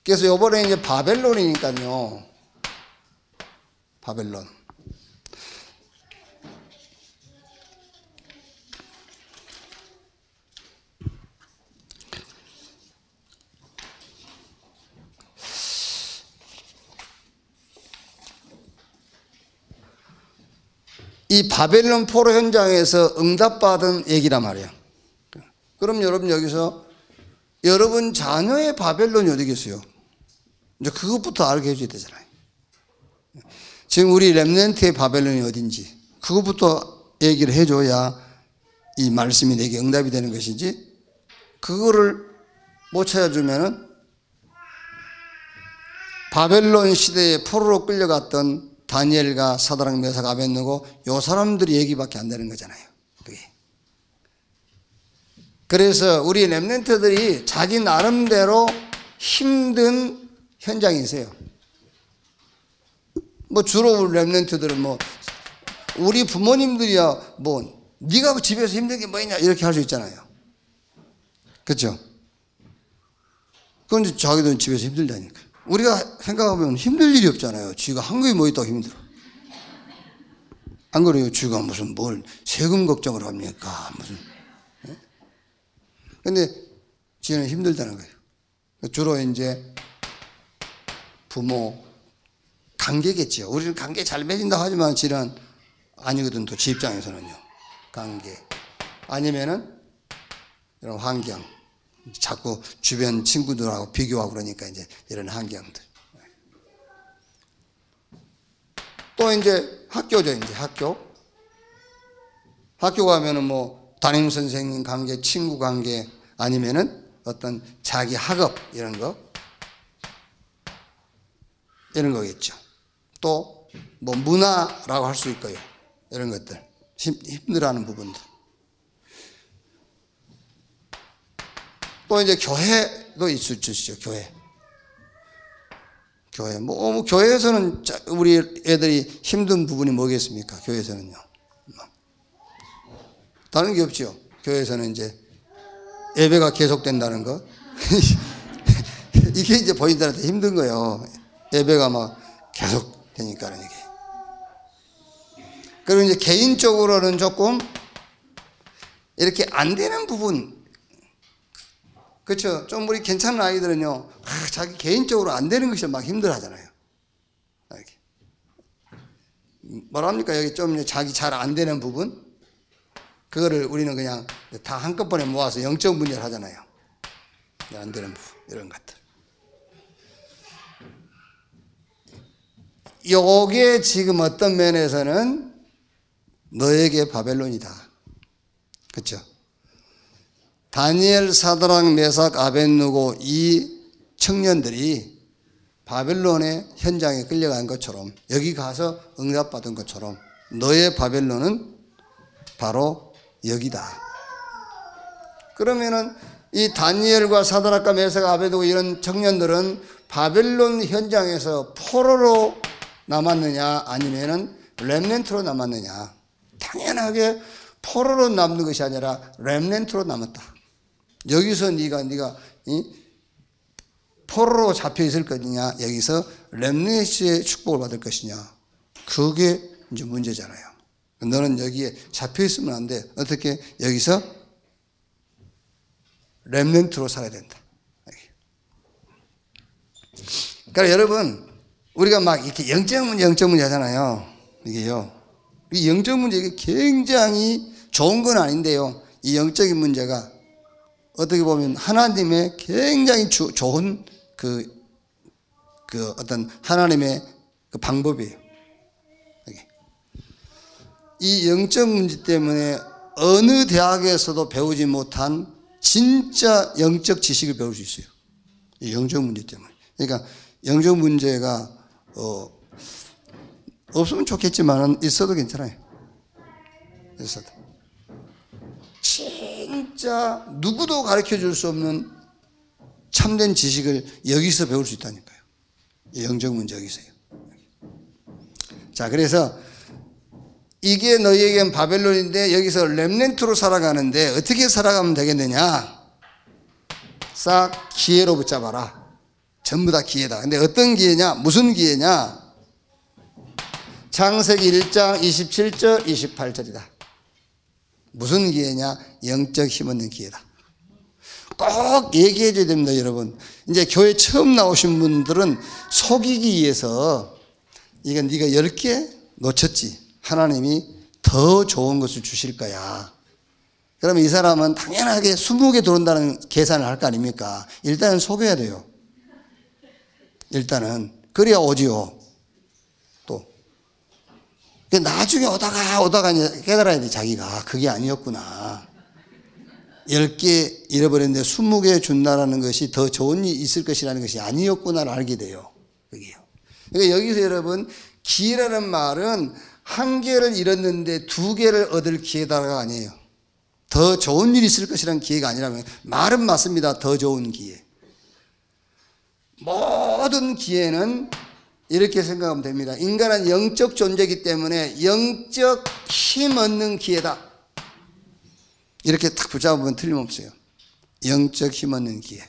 그래서 요번에 이제 바벨론이니까요. 바벨론. 이 바벨론 포로 현장에서 응답받은 얘기란 말이에요. 그럼 여러분 여기서 여러분 자녀의 바벨론이 어디겠어요? 이제 그것부터 알게 해줘야 되잖아요. 지금 우리 렘넌트의 바벨론이 어딘지 그것부터 얘기를 해줘야 이 말씀이 내게 응답이 되는 것이지, 그거를 못 찾아주면은 바벨론 시대에 포로로 끌려갔던 다니엘과 사드락 메삭 아벳느고 요 사람들이 얘기밖에 안 되는 거잖아요. 그게. 그래서 우리 렘넌트들이 자기 나름대로 힘든 현장이 있어요. 뭐 주로 우리 렘넌트들은 뭐 우리 부모님들이야 뭐 네가 집에서 힘든 게 뭐냐 이렇게 할 수 있잖아요. 그렇죠? 그건 자기도 집에서 힘들다니까. 우리가 생각하면 힘들 일이 없잖아요. 쥐가 한 거에 뭐 있다고 힘들어. 안 그래요? 쥐가 무슨 뭘 세금 걱정을 합니까? 무슨. 근데 쥐는 힘들다는 거예요. 주로 이제 부모 관계겠죠. 우리는 관계 잘 맺인다고 하지만 쥐는 아니거든. 또 쥐 입장에서는요. 관계. 아니면은 이런 환경. 자꾸 주변 친구들하고 비교하고 그러니까 이제 이런 환경들. 또 이제 학교죠, 이제 학교. 학교 가면은 뭐 담임 선생님 관계, 친구 관계, 아니면은 어떤 자기 학업 이런 거. 이런 거겠죠. 또 뭐 문화라고 할 수 있고요. 이런 것들. 힘들어하는 부분들. 또 이제 교회도 있으시죠, 교회. 교회. 뭐 교회에서는 우리 애들이 힘든 부분이 뭐겠습니까? 교회에서는요. 다른 게 없죠. 교회에서는 이제 예배가 계속된다는 거. 이게 이제 본인들한테 힘든 거예요. 예배가 막 계속 되니까, 이게. 그리고 이제 개인적으로는 조금 이렇게 안 되는 부분. 그렇죠. 좀 우리 괜찮은 아이들은요, 자기 개인적으로 안 되는 것이 막 힘들어 하잖아요. 이렇게. 뭐랍니까? 여기 좀 자기 잘 안 되는 부분? 그거를 우리는 그냥 다 한꺼번에 모아서 영적 문제를 하잖아요. 안 되는 부분, 이런 것들. 요게 지금 어떤 면에서는 너에게 바벨론이다. 그렇죠? 다니엘, 사드락, 메삭, 아벳느고 이 청년들이 바벨론의 현장에 끌려간 것처럼 여기 가서 응답받은 것처럼 너의 바벨론은 바로 여기다. 그러면은 이 다니엘과 사드락과 메삭, 아벳느고 이런 청년들은 바벨론 현장에서 포로로 남았느냐 아니면은 렘넌트로 남았느냐? 당연하게 포로로 남는 것이 아니라 렘넌트로 남았다. 여기서 네가 포로로 잡혀 있을 것이냐, 여기서 렘넌트의 축복을 받을 것이냐, 그게 이제 문제잖아요. 너는 여기에 잡혀 있으면 안 돼. 어떻게? 여기서 렘넌트로 살아야 된다. 그러니까 여러분, 우리가 막 이렇게 영적 문제 하잖아요. 이게요. 이 영적 문제, 이게 굉장히 좋은 건 아닌데요. 이 영적인 문제가 어떻게 보면 하나님의 굉장히 좋은 그 어떤 하나님의 그 방법이에요. 이 영적 문제 때문에 어느 대학에서도 배우지 못한 진짜 영적 지식을 배울 수 있어요. 이 영적 문제 때문에. 그러니까 영적 문제가 없으면 좋겠지만 있어도 괜찮아요. 있어도. 진짜 누구도 가르쳐 줄 수 없는 참된 지식을 여기서 배울 수 있다니까요. 영적 문제 여기서요. 자, 그래서 이게 너희에겐 바벨론인데 여기서 렘넌트로 살아가는데 어떻게 살아가면 되겠느냐? 싹 기회로 붙잡아라. 전부 다 기회다. 근데 어떤 기회냐? 무슨 기회냐? 창세기 1장 27절 28절이다. 무슨 기회냐? 영적 힘없는 기회다. 꼭 얘기해 줘야 됩니다, 여러분. 이제 교회 처음 나오신 분들은 속이기 위해서 이건 네가 10개 놓쳤지. 하나님이 더 좋은 것을 주실 거야. 그러면 이 사람은 당연하게 20개 들어온다는 계산을 할 거 아닙니까? 일단은 속여야 돼요. 일단은. 그래야 오지요. 또. 나중에 오다가 깨달아야 돼, 자기가. 그게 아니었구나. 10개 잃어버렸는데 20개 준다라는 것이 더 좋은 일이 있을 것이라는 것이 아니었구나를 알게 돼요. 그게요. 그러니까 여기서 여러분, 기회라는 말은 1개를 잃었는데 2개를 얻을 기회다가 아니에요. 더 좋은 일이 있을 것이라는 기회가 아니라면, 말은 맞습니다. 더 좋은 기회. 모든 기회는 이렇게 생각하면 됩니다. 인간은 영적 존재이기 때문에 영적 힘 얻는 기회다. 이렇게 딱 붙잡으면 틀림없어요. 영적 힘 얻는 기회.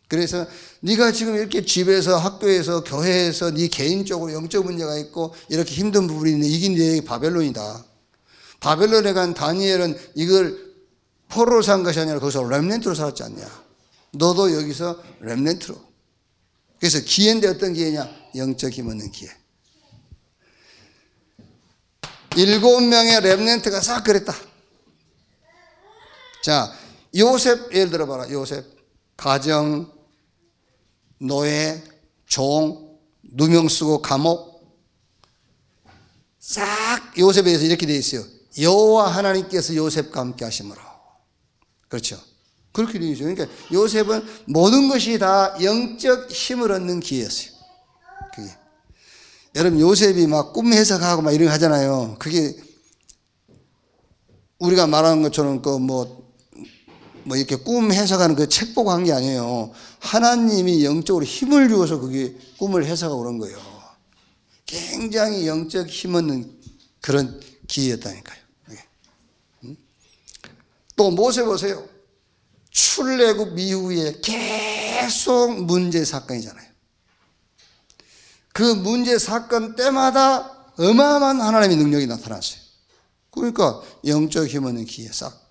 그래서 네가 지금 이렇게 집에서, 학교에서, 교회에서 네 개인적으로 영적 문제가 있고 이렇게 힘든 부분이 있는데 이게 네 바벨론이다. 바벨론에 간 다니엘은 이걸 포로로 산 것이 아니라 거기서 렘넌트로 살았지 않냐. 너도 여기서 렘넌트로. 그래서 기회인데 어떤 기회냐? 영적 힘 얻는 기회. 7명의 렘넌트가 싹 그랬다. 자, 요셉 예를 들어봐라. 요셉. 가정, 노예, 종, 누명 쓰고 감옥. 싹 요셉에 대해서 이렇게 되어 있어요. 여호와 하나님께서 요셉과 함께 하심으로. 그렇죠. 그렇게 되어 있어요. 그러니까 요셉은 모든 것이 다 영적 힘을 얻는 기회였어요. 그게. 여러분, 요셉이 막 꿈 해석하고 막 이런 거 하잖아요. 그게 우리가 말하는 것처럼 뭐 이렇게 꿈 해석하는 그 책 보고 한 게 아니에요. 하나님이 영적으로 힘을 주어서 그게 꿈을 해석하고 그런 거예요. 굉장히 영적 힘 얻는 그런 기회였다니까요. 또 모세 보세요. 출애굽 이후에 계속 문제 사건이잖아요. 그 문제 사건 때마다 어마어마한 하나님의 능력이 나타났어요. 그러니까 영적 힘 얻는 기회 싹.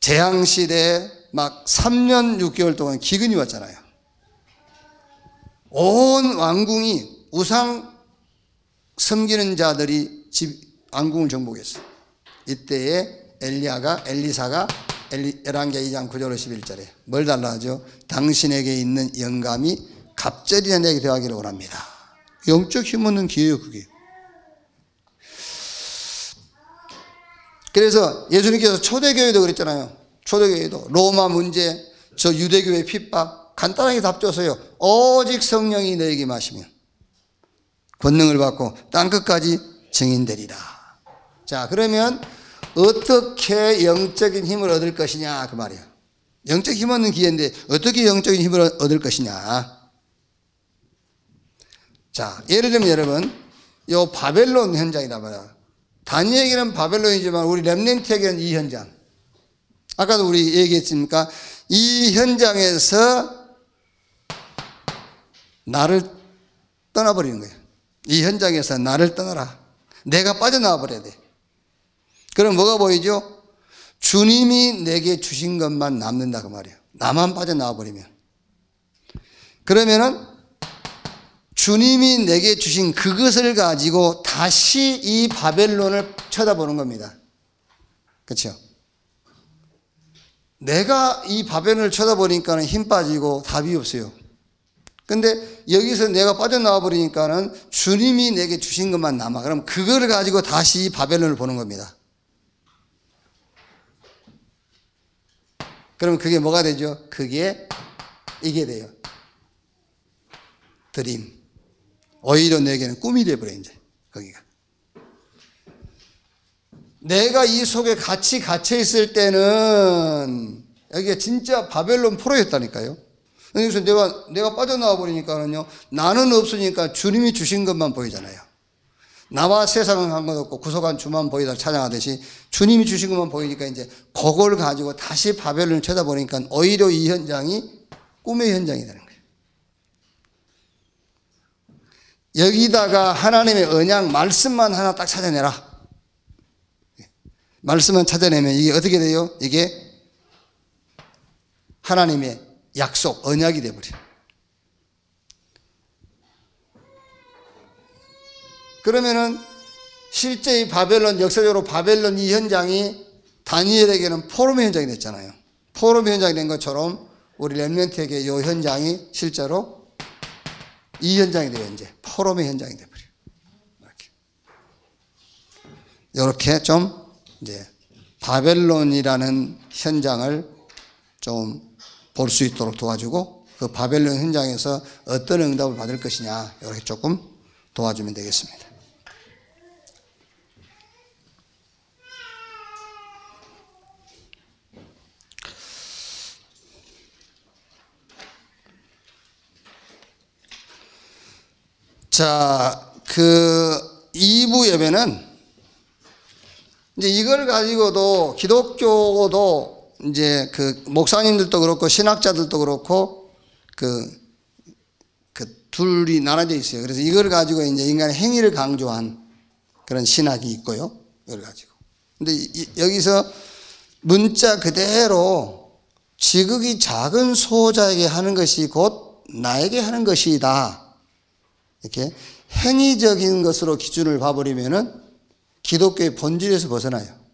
재앙시대에 막 3년 6개월 동안 기근이 왔잖아요. 온 왕궁이 우상 섬기는 자들이 왕궁을 정복했어요. 이때에 엘리사가 열왕기하 2장 9절 11절에 뭘 달라 하죠? 당신에게 있는 영감이 갑절이나 내게 대하기를 원합니다. 영적 힘없는 기회예요, 그게. 그래서 예수님께서 초대교회도 그랬잖아요. 초대교회도 로마 문제, 저 유대교회 핍박 간단하게 답줘서요. 오직 성령이 너에게 임하시면 권능을 받고 땅끝까지 증인되리라. 자, 그러면 어떻게 영적인 힘을 얻을 것이냐 그 말이에요. 영적 힘 얻는 기회인데 어떻게 영적인 힘을 얻을 것이냐. 자, 예를 들면 여러분 요 바벨론 현장이다 말이야. 다니엘에게는 바벨론이지만 우리 렘넌트에게는 이 현장. 아까도 우리 얘기했습니까? 이 현장에서 나를 떠나버리는 거예요. 이 현장에서 나를 떠나라. 내가 빠져나와 버려야 돼. 그럼 뭐가 보이죠? 주님이 내게 주신 것만 남는다 그 말이에요. 나만 빠져나와 버리면. 그러면은 주님이 내게 주신 그것을 가지고 다시 이 바벨론을 쳐다보는 겁니다. 그렇죠? 내가 이 바벨론을 쳐다보니까는 힘 빠지고 답이 없어요. 근데 여기서 내가 빠져나와 버리니까는 주님이 내게 주신 것만 남아. 그럼 그거를 가지고 다시 이 바벨론을 보는 겁니다. 그럼 그게 뭐가 되죠? 그게 이게 돼요. 드림. 오히려 내게는 꿈이 돼버려 이제 거기가. 내가 이 속에 같이 갇혀 있을 때는 여기가 진짜 바벨론 포로였다니까요. 그래서 내가 빠져나와 버리니까는요, 나는 없으니까 주님이 주신 것만 보이잖아요. 나와 세상은 한 것 없고 구속한 주만 보이다 찬양하듯이 주님이 주신 것만 보이니까 이제 그걸 가지고 다시 바벨론을 쳐다보니까 오히려 이 현장이 꿈의 현장이 되는 거예요. 여기다가 하나님의 언약 말씀만 하나 딱 찾아내라. 말씀만 찾아내면 이게 어떻게 돼요? 이게 하나님의 약속, 언약이 되어버려요. 그러면은 실제 이 바벨론, 역사적으로 바벨론 이 현장이 다니엘에게는 포럼의 현장이 됐잖아요. 포럼의 현장이 된 것처럼 우리 렘넌트에게 이 현장이 실제로 이 현장이 돼요. 이제 포럼의 현장이 돼버려요. 이렇게 좀 이제 바벨론이라는 현장을 좀 볼 수 있도록 도와주고 그 바벨론 현장에서 어떤 응답을 받을 것이냐 이렇게 조금 도와주면 되겠습니다. 자, 그 2부 예배는 이제 이걸 가지고도 기독교도 이제 그 목사님들도 그렇고 신학자들도 그렇고 그 둘이 나눠져 있어요. 그래서 이걸 가지고 이제 인간의 행위를 강조한 그런 신학이 있고요. 이걸 가지고. 근데 여기서 문자 그대로 지극히 작은 소자에게 하는 것이 곧 나에게 하는 것이다. 이렇게 행위적인 것으로 기준을 봐버리면은 기독교의 본질에서 벗어나요.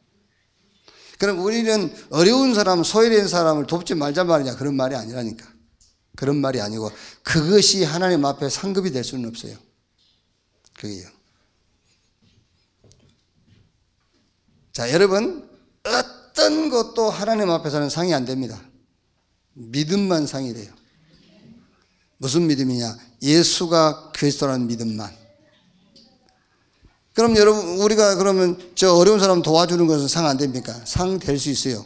그럼 우리는 어려운 사람, 소외된 사람을 돕지 말자 말이냐 그런 말이 아니라니까. 그런 말이 아니고 그것이 하나님 앞에 상급이 될 수는 없어요. 그게요. 자, 여러분 어떤 것도 하나님 앞에서는 상이 안 됩니다. 믿음만 상이 돼요. 무슨 믿음이냐? 예수가 그리스도라는 믿음만. 그럼 여러분 우리가 그러면 저 어려운 사람 도와주는 것은 상 안 됩니까? 상 될 수 있어요.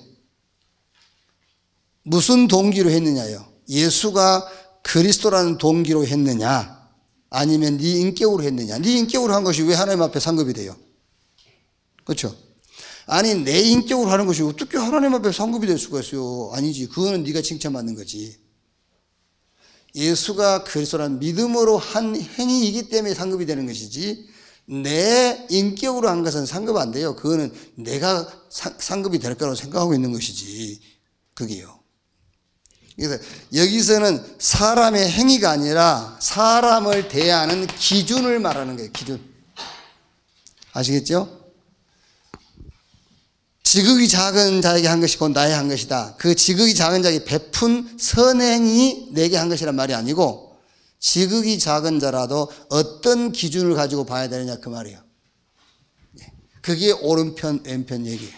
무슨 동기로 했느냐요? 예수가 그리스도라는 동기로 했느냐? 아니면 네 인격으로 했느냐? 네 인격으로 한 것이 왜 하나님 앞에 상급이 돼요? 그렇죠? 아니 내 인격으로 하는 것이 어떻게 하나님 앞에 상급이 될 수가 있어요? 아니지. 그거는 네가 칭찬받는 거지. 예수가 그리스도라는 믿음으로 한 행위이기 때문에 상급이 되는 것이지 내 인격으로 한 것은 상급 안 돼요. 그거는 내가 상급이 될 거라고 생각하고 있는 것이지. 그게요. 그래서 여기서는 사람의 행위가 아니라 사람을 대하는 기준을 말하는 거예요. 기준. 아시겠죠? 지극히 작은 자에게 한 것이 곧 나의 한 것이다. 그 지극히 작은 자에게 베푼 선행이 내게 한 것이란 말이 아니고 지극히 작은 자라도 어떤 기준을 가지고 봐야 되느냐 그 말이에요. 그게 오른편 왼편 얘기예요.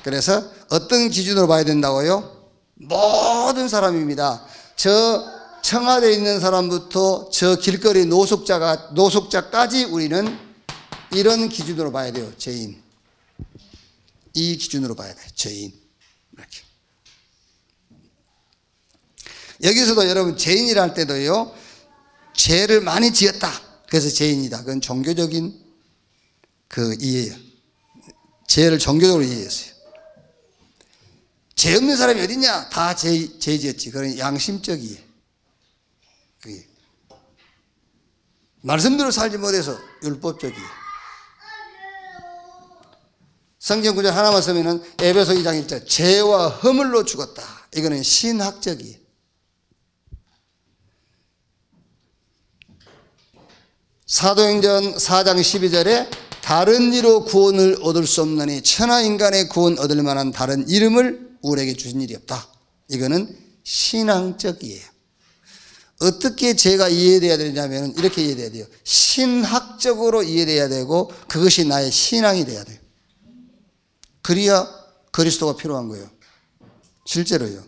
그래서 어떤 기준으로 봐야 된다고요? 모든 사람입니다. 저 청와대에 있는 사람부터 저 길거리 노숙자까지 우리는 이런 기준으로 봐야 돼요. 죄인. 이 기준으로 봐야 돼요. 죄인. 이렇게. 여기서도 여러분 죄인이라 할 때도요, 죄를 많이 지었다. 그래서 죄인이다. 그건 종교적인 그 이해예요. 죄를 종교적으로 이해했어요. 죄 없는 사람이 어딨냐? 다 죄 지었지. 그런 양심적 이해. 그게. 말씀대로 살지 못해서 율법적 이해. 성경 구절 하나만 쓰면은 에베소 2장 1절 죄와 허물로 죽었다. 이거는 신학적 이해. 사도행전 4장 12절에 다른 이로 구원을 얻을 수 없느니 천하인간의 구원 얻을 만한 다른 이름을 우리에게 주신 일이 없다. 이거는 신앙적 이해예요. 어떻게 죄가 이해돼야 되냐면 이렇게 이해돼야 돼요. 신학적으로 이해돼야 되고 그것이 나의 신앙이 돼야 돼요. 그래야 그리스도가 필요한 거예요. 실제로요.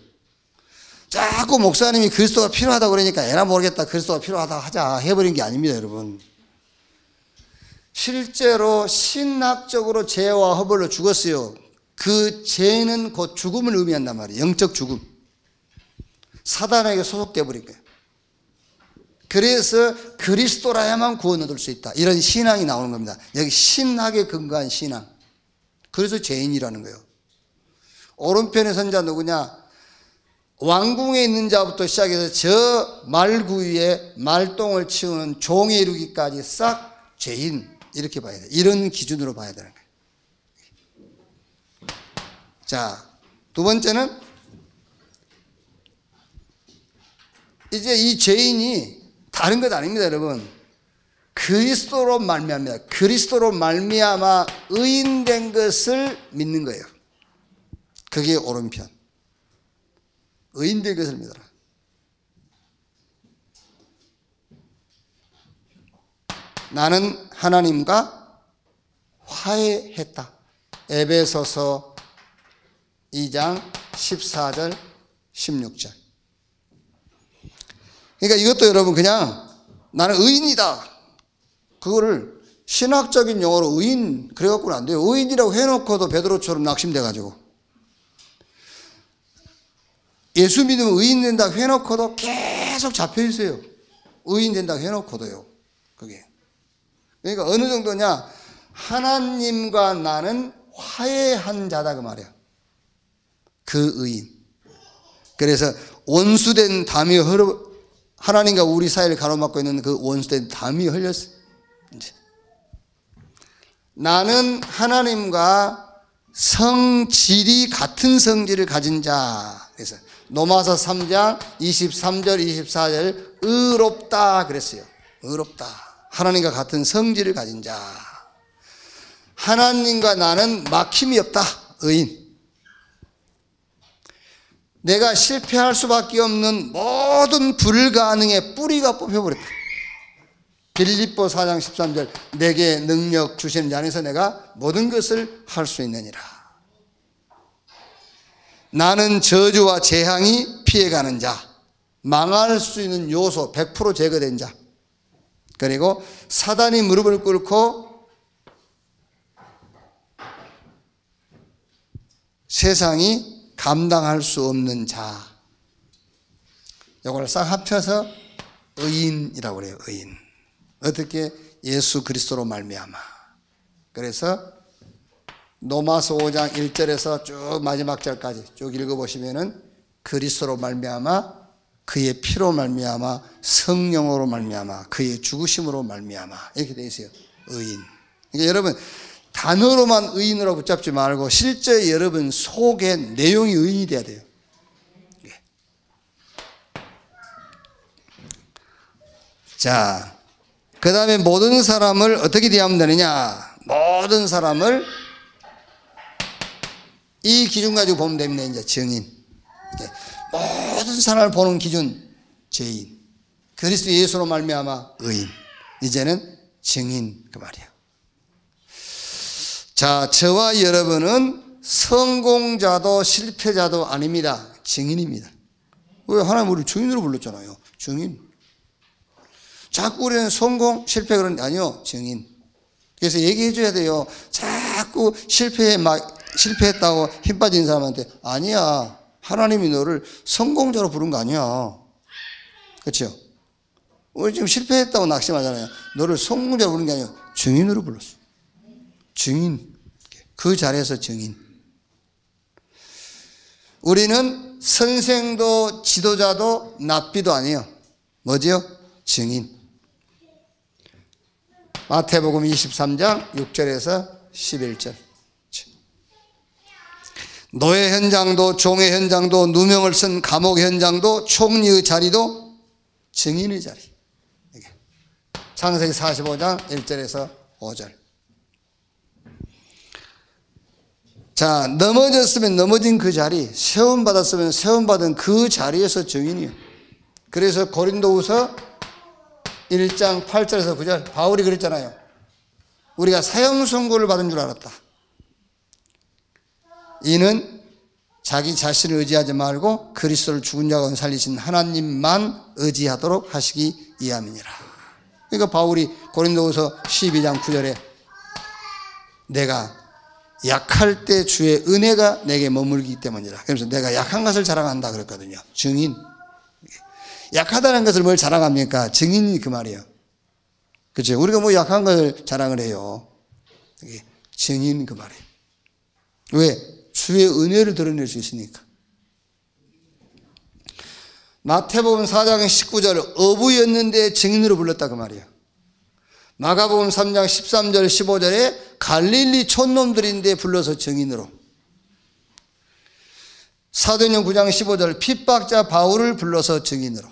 자꾸 목사님이 그리스도가 필요하다고 그러니까 에라 모르겠다 그리스도가 필요하다 하자 해버린 게 아닙니다, 여러분. 실제로 신학적으로 죄와 허물로 죽었어요. 그 죄는 곧 죽음을 의미한단 말이에요. 영적 죽음. 사단에게 소속되어 버린 거예요. 그래서 그리스도라야만 구원 얻을 수 있다. 이런 신앙이 나오는 겁니다. 여기 신학에 근거한 신앙. 그래서 죄인이라는 거예요. 오른편의 선자 누구냐? 왕궁에 있는 자부터 시작해서 저 말구유에 말똥을 치우는 종에 이르기까지 싹 죄인. 이렇게 봐야 돼요. 이런 기준으로 봐야 되는 거예요. 자, 두 번째는 이제 이 죄인이 다른 것 아닙니다, 여러분. 그리스도로 말미암아 그리스도로 말미암아 의인된 것을 믿는 거예요. 그게 오른편. 의인된 것을 믿어라. 나는 하나님과 화해했다. 에베소서 2장 14절 16절. 그러니까 이것도 여러분 그냥 나는 의인이다. 그거를 신학적인 용어로 의인 그래갖고는 안 돼요. 의인이라고 해놓고도 베드로처럼 낙심돼가지고 예수 믿으면 의인 된다고 해놓고도 계속 잡혀있어요. 의인 된다고 해놓고도요. 그게. 그러니까 어느 정도냐? 하나님과 나는 화해한 자다 그 말이야. 그 의인. 그래서 원수된 담이 하나님과 우리 사이를 가로막고 있는 그 원수된 담이 흘렸어요. 이제. 나는 하나님과 성질이 같은 성질을 가진 자. 그래서 로마서 3장 23절 24절 의롭다 그랬어요. 의롭다. 하나님과 같은 성질을 가진 자. 하나님과 나는 막힘이 없다. 의인. 내가 실패할 수밖에 없는 모든 불가능의 뿌리가 뽑혀버렸다. 빌립보 4장 13절 내게 능력 주시는 자 안에서 내가 모든 것을 할 수 있느니라. 나는 저주와 재앙이 피해가는 자. 망할 수 있는 요소 100% 제거된 자. 그리고 사단이 무릎을 꿇고 세상이 감당할 수 없는 자. 이걸 싹 합쳐서 의인이라고 그래요. 의인. 어떻게? 예수 그리스도로 말미암아. 그래서 로마서 5장 1절에서 쭉 마지막 절까지 쭉 읽어보시면은 그리스도로 말미암아 그의 피로 말미암아 성령으로 말미암아 그의 죽으심으로 말미암아 이렇게 되어 있어요. 의인. 그러니까 여러분 단어로만 의인으로 붙잡지 말고 실제 여러분 속에 내용이 의인이 돼야 돼요. 자, 그 다음에 모든 사람을 어떻게 대하면 되느냐? 모든 사람을 이 기준 가지고 보면 됩니다. 이제 증인. 모든 사람을 보는 기준 죄인, 그리스도 예수로 말미암아 의인, 이제는 증인 그 말이에요. 자, 저와 여러분은 성공자도 실패자도 아닙니다. 증인입니다. 왜? 하나님 우리를 증인으로 불렀잖아요. 증인. 자꾸 우리는 성공, 실패 그러는데 아니요. 증인. 그래서 얘기해 줘야 돼요. 자꾸 실패했다고 힘 빠진 사람한테 아니야. 하나님이 너를 성공자로 부른 거 아니야. 그렇죠? 우리 지금 실패했다고 낙심하잖아요. 너를 성공자로 부른 게 아니야. 증인으로 불렀어. 증인. 그 자리에서 증인. 우리는 선생도 지도자도 납비도 아니에요. 뭐지요? 증인. 마태복음 23장 6절에서 11절. 노예 현장도 종의 현장도 누명을 쓴 감옥 현장도 총리의 자리도 증인의 자리. 창세기 45장 1절에서 5절. 자, 넘어졌으면 넘어진 그 자리, 세움받았으면 세움받은 그 자리에서 증인이에요. 그래서 고린도후서 1장 8절에서 9절 바울이 그랬잖아요. 우리가 사형 선고를 받은 줄 알았다. 이는 자기 자신을 의지하지 말고 그리스도를 죽은 자 가운데 살리신 하나님만 의지하도록 하시기 위함이니라. 그러니까 바울이 고린도후서 12장 9절에 내가 약할 때 주의 은혜가 내게 머물기 때문이라. 그래서 내가 약한 것을 자랑한다 그랬거든요. 증인. 약하다는 것을 뭘 자랑합니까? 증인이 그 말이에요. 그렇죠? 우리가 뭐 약한 걸 자랑을 해요. 증인 그 말이에요. 왜? 주의 은혜를 드러낼 수 있으니까. 마태복음 4장 19절 어부였는데 증인으로 불렀다 그 말이에요. 마가복음 3장 13절 15절에 갈릴리 촌놈들인데 불러서 증인으로. 사도행전 9장 15절 핍박자 바울을 불러서 증인으로.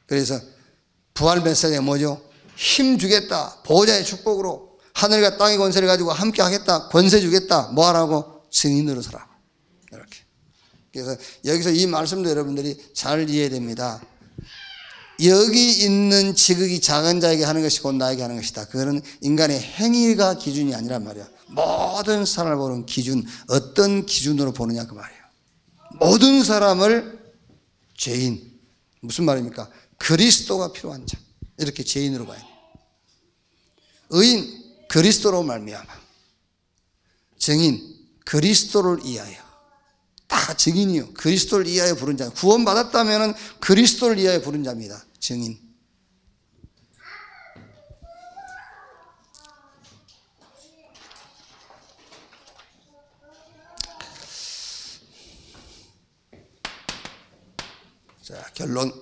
그래서 부활 메시지가 뭐죠? 힘 주겠다. 보호자의 축복으로 하늘과 땅의 권세를 가지고 함께 하겠다. 권세 주겠다. 뭐 하라고? 증인으로 서라고. 이렇게. 그래서 여기서 이 말씀도 여러분들이 잘 이해해야 됩니다. 여기 있는 지극히 작은 자에게 하는 것이 곧 나에게 하는 것이다. 그거는 인간의 행위가 기준이 아니란 말이야. 모든 사람을 보는 기준, 어떤 기준으로 보느냐 그 말이에요. 모든 사람을 죄인, 무슨 말입니까? 그리스도가 필요한 자, 이렇게 죄인으로 봐야 돼요. 의인, 그리스도로 말미암아. 증인, 그리스도를 위하여. 다 증인이요. 그리스도를 위하여 부른 자. 구원받았다면 그리스도를 위하여 부른 자입니다. 증인. 자, 결론.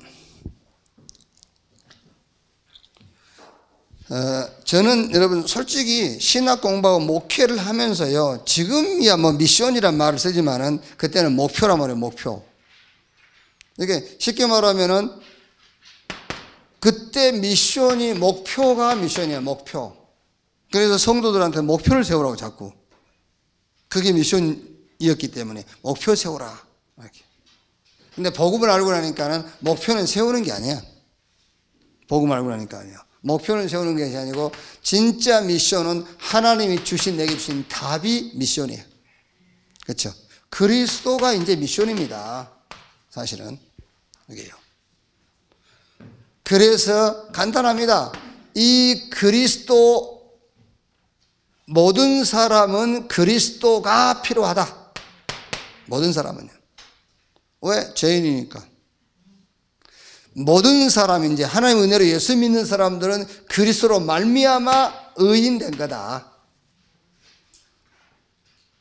저는 여러분 솔직히 신학 공부하고 목회를 하면서요, 지금이야 뭐 미션이란 말을 쓰지만은 그때는 목표란 말이에요. 목표. 이게 쉽게 말하면은 그때 미션이 목표가 미션이에요. 목표. 그래서 성도들한테 목표를 세우라고 자꾸. 그게 미션이었기 때문에 목표 세우라. 이렇게. 근데 복음을 알고 나니까는 목표는 세우는 게 아니야. 복음 알고 나니까 아니야. 목표는 세우는 것이 아니고 진짜 미션은 하나님이 주신, 내게 주신 답이 미션이에요. 그렇죠? 그리스도가 이제 미션입니다. 사실은 이게요. 그래서 간단합니다. 이 그리스도, 모든 사람은 그리스도가 필요하다. 모든 사람은요. 왜? 죄인이니까. 모든 사람, 이제 하나님의 은혜로 예수 믿는 사람들은 그리스도로 말미암아 의인된 거다.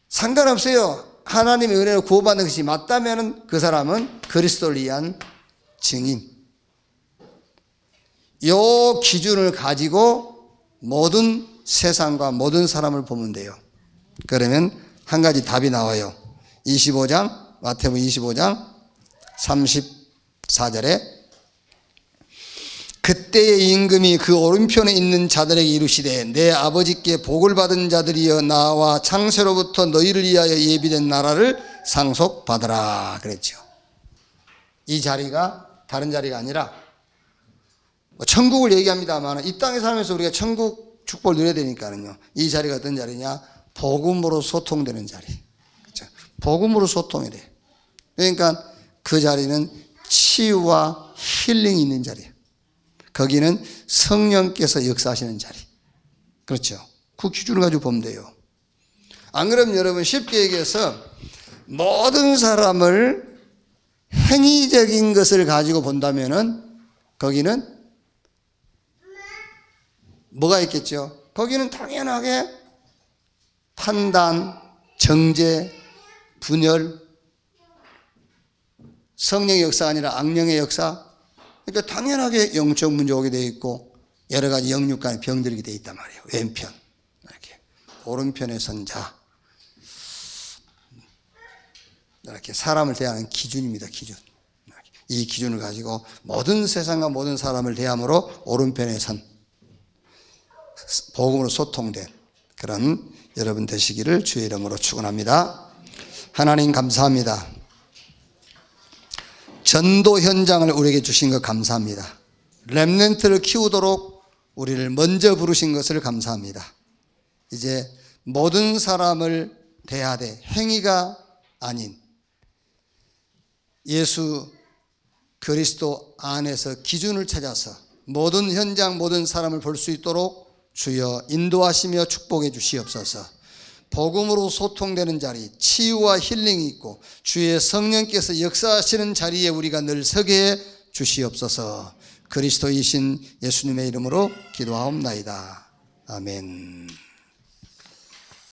상관없어요. 하나님의 은혜로 구원받는 것이 맞다면 그 사람은 그리스도를 위한 증인. 이 기준을 가지고 모든 세상과 모든 사람을 보면 돼요. 그러면 한 가지 답이 나와요. 25장, 마태복음 25장 34절에 그때의 임금이 그 오른편에 있는 자들에게 이르시되 내 아버지께 복을 받은 자들이여 나와 창세로부터 너희를 위하여 예비된 나라를 상속받으라 그랬죠. 이 자리가 다른 자리가 아니라 천국을 얘기합니다만 이 땅에 살면서 우리가 천국 축복을 누려야 되니까는요. 이 자리가 어떤 자리냐? 복음으로 소통되는 자리. 그렇죠? 복음으로 소통이 돼. 그러니까 그 자리는 치유와 힐링이 있는 자리예요. 거기는 성령께서 역사하시는 자리. 그렇죠? 그 기준을 가지고 보면 돼요. 안 그러면 여러분 쉽게 얘기해서 모든 사람을 행위적인 것을 가지고 본다면은 거기는 뭐가 있겠죠? 거기는 당연하게 판단, 정죄, 분열, 성령의 역사가 아니라 악령의 역사. 그러니까 당연하게 영적 문제가 오게 되어 있고 여러 가지 영육 간의 병들게 되어 있단 말이에요. 왼편, 이렇게 오른편에 선 자. 이렇게 사람을 대하는 기준입니다. 기준. 이 기준을 가지고 모든 세상과 모든 사람을 대함으로 오른편에 선 복음으로 소통된 그런 여러분 되시기를 주의 이름으로 축원합니다. 하나님 감사합니다. 전도 현장을 우리에게 주신 것 감사합니다. 렘넌트를 키우도록 우리를 먼저 부르신 것을 감사합니다. 이제 모든 사람을 대하되 행위가 아닌 예수 그리스도 안에서 기준을 찾아서 모든 현장 모든 사람을 볼 수 있도록 주여 인도하시며 축복해 주시옵소서. 복음으로 소통되는 자리, 치유와 힐링이 있고 주의 성령께서 역사하시는 자리에 우리가 늘 서게 해 주시옵소서. 그리스도이신 예수님의 이름으로 기도하옵나이다. 아멘.